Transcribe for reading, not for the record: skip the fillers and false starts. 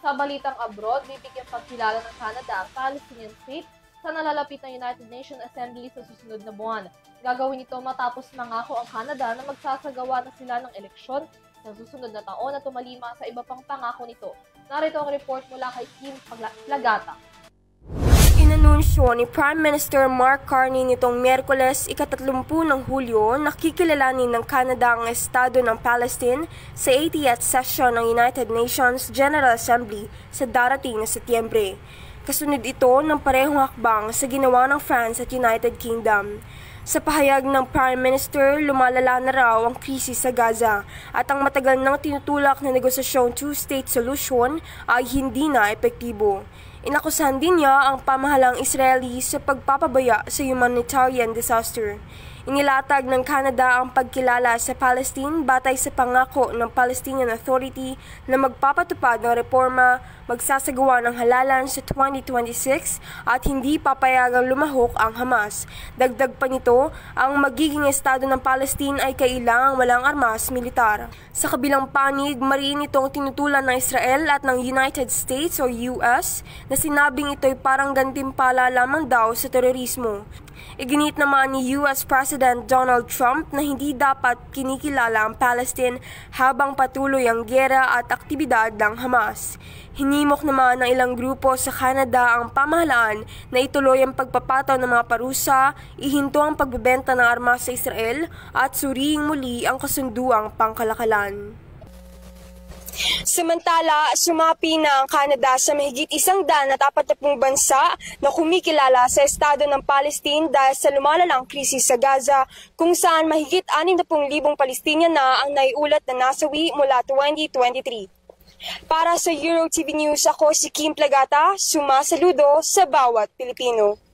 Sa balitang abroad, bibigyan pagkilala ng Canada ang Palestinian State sa nalalapit na United Nations Assembly sa susunod na buwan. Gagawin ito matapos mangako ang Canada na magsasagawa na sila ng eleksyon sa susunod na taon at tumalima sa iba pang pangako nito. Narito ang report mula kay Kim Plagata. Inanunsyo ni Prime Minister Mark Carney nitong Miyerkules, ika-30 ng Hulyo, na kikilalanin ng Canada ang estado ng Palestine sa 80th session ng United Nations General Assembly sa darating na Setyembre. Kasunod ito ng parehong hakbang sa ginawa ng France at United Kingdom. Sa pahayag ng Prime Minister, lumalala na raw ang krisis sa Gaza at ang matagal nang tinutulak na negosasyong two-state solution ay hindi na epektibo. Inakusahan din niya ang pamahalang Israeli sa pagpapabaya sa humanitarian disaster. Inilatag ng Canada ang pagkilala sa Palestine batay sa pangako ng Palestinian Authority na magpapatupad ng reforma, magsasagawa ng halalan sa 2026 at hindi papayagang lumahok ang Hamas. Dagdag pa nito, ang magiging estado ng Palestine ay kailangang walang armas militar. Sa kabilang panig, mariin itong tinutulan ng Israel at ng United States o US na sinabing ito'y parang gantimpala lamang daw sa terorismo. Iginit naman ni US President Donald Trump na hindi dapat kinikilala ang Palestine habang patuloy ang giyera at aktibidad ng Hamas. Hinimok naman ng ilang grupo sa Canada ang pamahalaan na ituloy ang pagpapataw ng mga parusa, ihinto ang pagbebenta ng armas sa Israel at suriing muli ang kasunduang pangkalakalan. Samantala, sumapi na ang Canada sa mahigit 140 bansa na kumikilala sa estado ng Palestine dahil sa lumalalang krisis sa Gaza, kung saan mahigit 60,000 Palestinian na ang naiulat na nasawi mula 2023. Para sa EuroTV News, ako si Kim Plagata, sumasaludo sa bawat Pilipino.